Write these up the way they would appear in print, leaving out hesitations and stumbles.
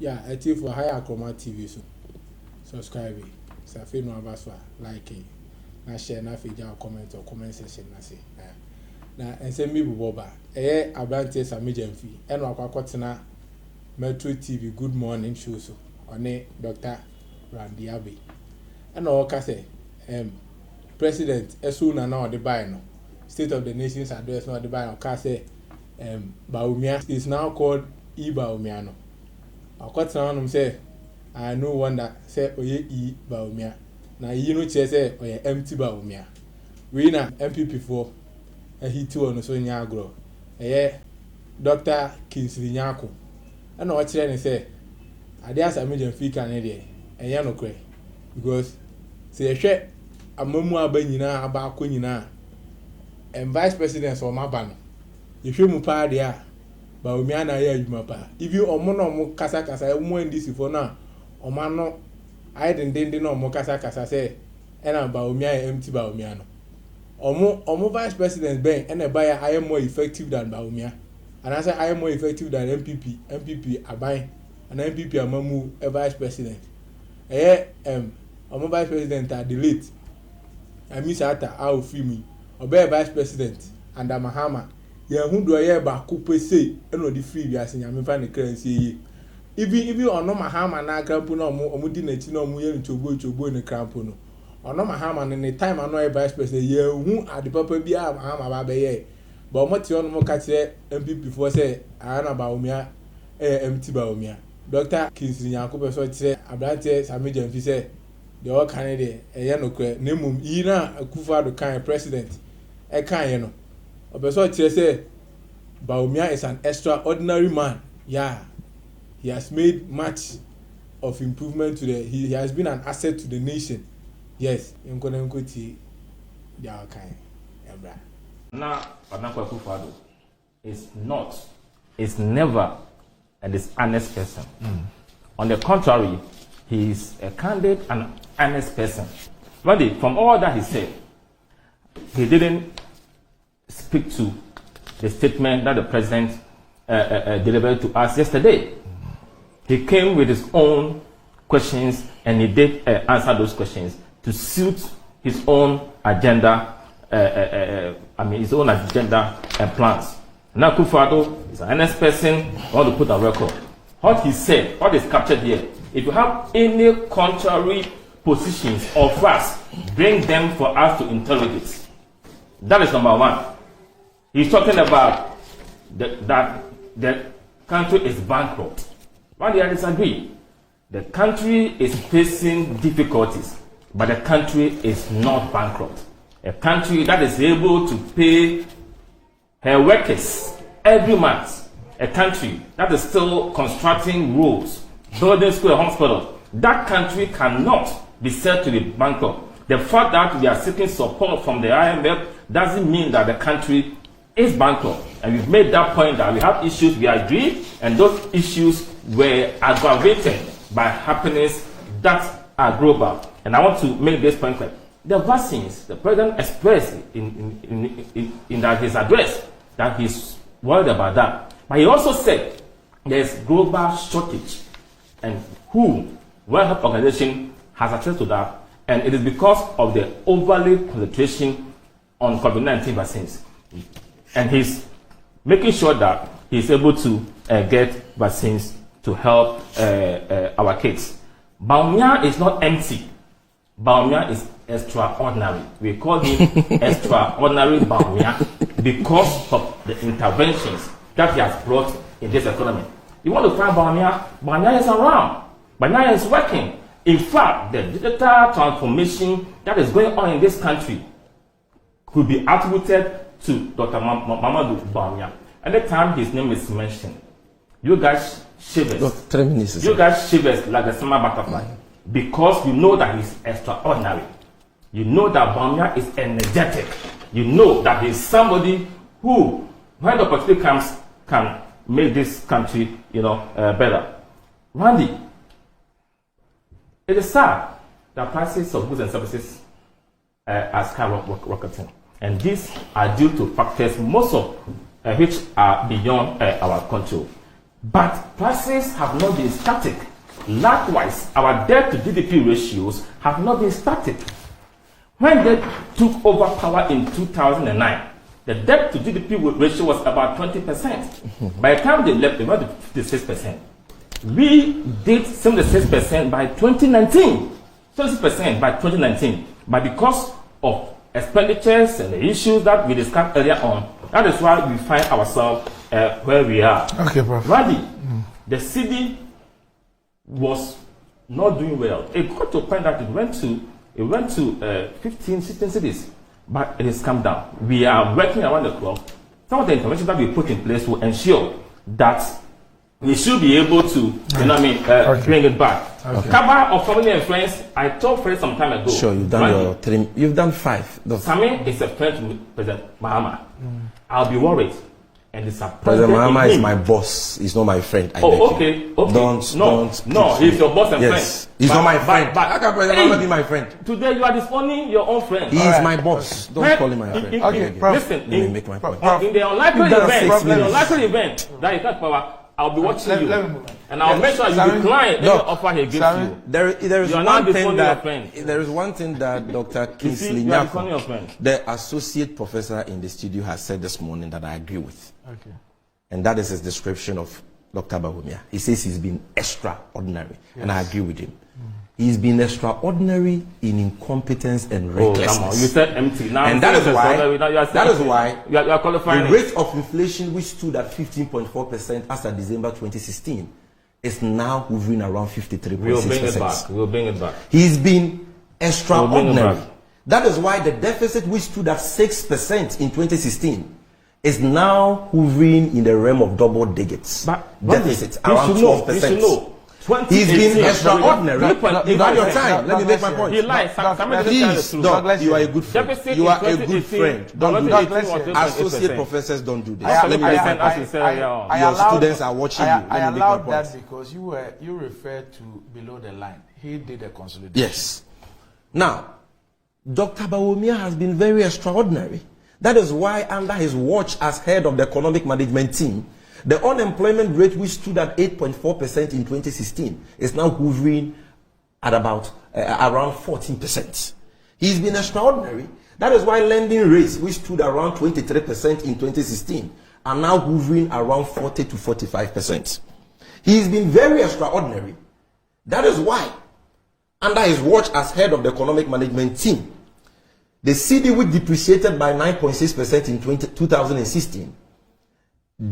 Yeah, I think for higher chroma TV so subscribe. So if you know about like it, na share na feature comment or comment section na say. Na and send me boba. Abante Sammy Gyamfi. And wakwa Metro TV Good Morning show so. One Dr. Randy Abbey. And all say President Esu na now the buy no. State of the Nation's address now the buy no say Bawumiah is now called Bawumiah no. Akwatina say I know one that say oye Bawumiah. Na you know say oye empty Bawumiah. We na MPP for he too on so nyagro. Dr. Kingsley Nyako. And what say ade Sammy Gyamfi kan dey enya no kre because say hwe amamu aba nyina aba akọ nyina and vice president o maba no yehwe mu pa de a Bawumiah na ya adwuma pa ibi omo no mo kasa mo ndisi fo na omo no ai den no mo kasa say ena Bawumiah empty Bawumiah no omo vice president ben ena ba ya I am more effective than Bawumiah and I say I am more effective than MPP aban and MPP amamu a vice president omo vice president at the late Amissah out free me obey vice president and Mahama ye hu do ye ba ko pese e no di free bi ase nyame fa ne currency even ono Mahama na krampo na omo di na chi na omo ye nchobo ne krampo no ono Mahama ne time ano ye vice president ye hu ade papa bi a Mahama ba be ye but omo ti ono mo ka kire MPP for say ana Bawumiah empty Bawumiah Dr. Kingsley Nyako be so kire abrante Sammy Gyamfi say the all candidate eye no kre nemum yi na akufa do kan president e kan ye no obeso kire say Bawumiah is an extraordinary man. Yeah, he has made much of improvement to he has been an asset to the nation. Yes, nkoti the all kind ebra na Anakwa Akufo-Addo is never a dishonest person. On the contrary, he is a candid and honest person. But from all that he said, he didn't speak to the statement that the president delivered to us yesterday. He came with his own questions and he did answer those questions to suit his own agenda, his own agenda and plans. Now Akufo-Addo is an honest person. I want to put on record what he said, what is captured here. If you have any contrary positions or facts, bring them for us to interrogate. That is number one. He's talking about that the country is bankrupt. Why do I disagree? The country is facing difficulties, but the country is not bankrupt. A country that is able to pay her workers every month, a country that is still constructing roads, building school and hospitals, that country cannot be said to be bankrupt. The fact that we are seeking support from the IMF doesn't mean that the country is bankrupt. And we've made that point that we have issues, we agree, and those issues were aggravated by happenings that are global. And I want to make this point clear. The vaccines, the president expressed in that his address that he's worried about that. But he also said there's global shortage, and World Health Organization has access to that, and it is because of the overly concentration on COVID-19 vaccines. And he's making sure that he's able to get vaccines to help our kids. Bawumiah is not empty. Bawumiah is extraordinary. We call him extraordinary Bawumiah because of the interventions that he has brought in this economy. You want to find Bawumiah? Bawumiah is around. Bawumiah is working. In fact, the digital transformation that is going on in this country could be attributed to Dr. Bawumiah. Anytime his name is mentioned, you guys shivers. You guys shivers like a summer butterfly because you know that he's extraordinary. You know that Bawumiah is energetic. You know that he's somebody who, when the opportunity comes, can make this country, better. Randy, it is sad that prices of goods and services are skyrocketing, and these are due to factors most of which are beyond our control. but prices have not been static. Likewise, our debt to GDP ratios have not been static. When they took over power in 2009, the debt to GDP ratio was about 20%. By the time they left, they went to 56%. We did 76% by 2019. 76% by 2019. But because of expenditures and the issues that we discussed earlier on, that is why we find ourselves where we are. Okay, Prof. Randy, the city was not doing well. It got to a point that it went to 15, 16 cities, but it has come down. We are working around the clock. Some of the information that we put in place will ensure that we should be able to, bring it back. Okay. Cover of family and friends. I told friends some time ago. Sure, you've done your 3. You've done 5. Sammy is a friend to President Mahama. I'll be worried and disappointed. President Mahama is my boss. He's not my friend. Okay. Don't. He's your boss and friend. He's not my friend. How can President Mahama be my friend? Today you are disowning your own friend. He is my boss. Don't call him my friend. Listen, let me make my point. In the unlikely event that you can't power, I'll be watching you, and I'll make sure you decline any offer he gives you. There is one thing that Dr. Kingsley Nyako, the associate professor in the studio, has said this morning that I agree with. Okay. And that is his description of Dr. Bawumiah. He says he's been extraordinary, and I agree with him. He's been extraordinary in incompetence and recklessness. You said empty. Now and that is why you are qualifying the rate of inflation, which stood at 15.4% as of December 2016, is now hovering around 53.6%. We'll bring it back. He's been extraordinary. That is why the deficit, which stood at 6% in 2016, is now hovering in the realm of double digits. Deficit around 12%. He's been extraordinary. You got your time. Let me make my point. He lies. Please, Doc, you are a good friend. You are a good friend. Don't do that. Associate professors don't do this. Let me make my point. Your students are watching you. I allowed that because you referred to below the line. He did a consolidation. Yes. Now, Dr. Bawumiah has been very extraordinary. That is why, under his watch as head of the economic management team, the unemployment rate, which stood at 8.4% in 2016, is now hovering at about around 14%. He's been extraordinary. That is why lending rates, which stood around 23% in 2016, are now hovering around 40 to 45%. He's been very extraordinary. That is why, under his watch as head of the economic management team, the cedi, which depreciated by 9.6% in 2016,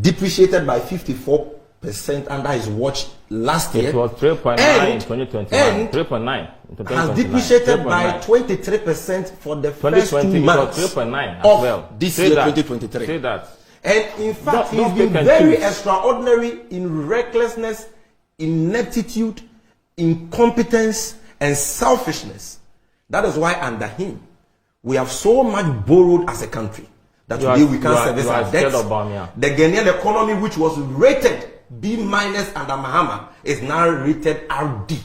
depreciated by 54% under his watch last year. It was 3.9 in 2021. 3.9 has depreciated by 23% for the first 2 months of this year, 2023. Say that. And in fact, he's been very extraordinary in recklessness, ineptitude, incompetence, and selfishness. That is why under him, we have so much borrowed as a country that today we can't service our debts. The Ghanaian economy, which was rated B- under Mahama, is now rated RD.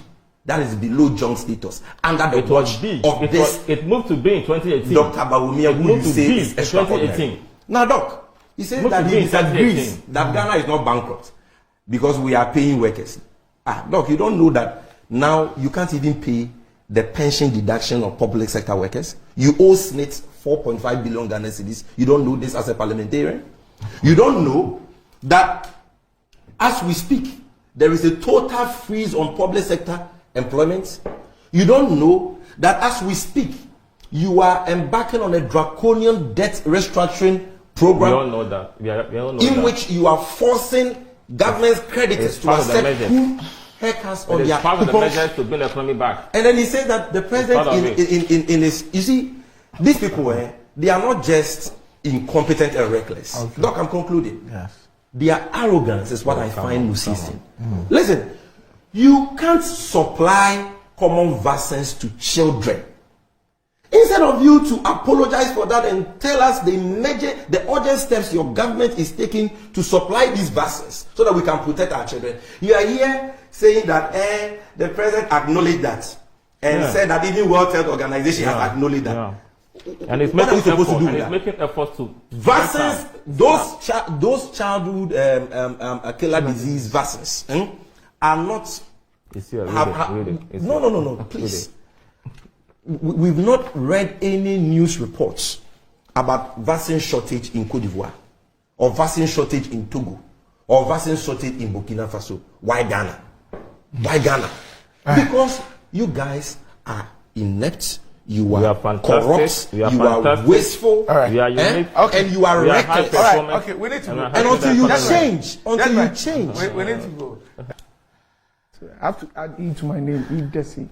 That is below junk status. Under the watch of this. It moved to B in 2018. Dr. Bawumiah, who you say is extraordinary. Now, Doc, he says that he disagrees that Ghana is not bankrupt because we are paying workers. Doc, you don't know that now you can't even pay the pension deduction of public sector workers. You owe SNIT 4.5 billion Ghana cedis. You don't know this as a parliamentarian. You don't know that as we speak, there is a total freeze on public sector employment. You don't know that as we speak, you are embarking on a draconian debt restructuring program. We all know that. We all know in that. which you are forcing government's creditors to accept who haircuts on their part of the measures to bring the economy back. And then he said that the president in his, you see, these people, they are not just incompetent and reckless. Okay. Doc, I'm concluding. Yes. Their arrogance is what I find unceasing. Listen, you can't supply common vaccines to children. Instead of you to apologize for that and tell us the urgent steps your government is taking to supply these vaccines so that we can protect our children, you are here saying that the president acknowledged that and said that even World Health Organization has acknowledged that. And it's What are making we supposed to effort, do and with it's that? making efforts to Vaccines, those childhood killer disease vaccines are not. It's here, read it. It's No, here. no, no, no, please. We've not read any news reports about vaccine shortage in Cote d'Ivoire, or vaccine shortage in Togo, or vaccine shortage in Burkina Faso. Why Ghana? Why Ghana? Because you guys are inept, you are corrupt, you are wasteful, We are unique. and you are We are reckless. high All right, okay, we need to go. And until you change, We need to go. I have to add E to my name, E Desi.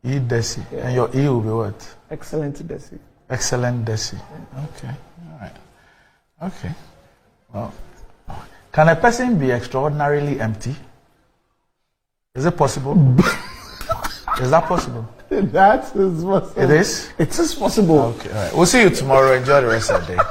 E Desi. Yeah. And your E will be what? Excellent Desi. Excellent Desi. Okay. All right. Okay. Well, can a person be extraordinarily empty? Is it possible? Is that possible? That is possible. It is? It is possible. Okay. All right. We'll see you tomorrow. Enjoy the rest of the day.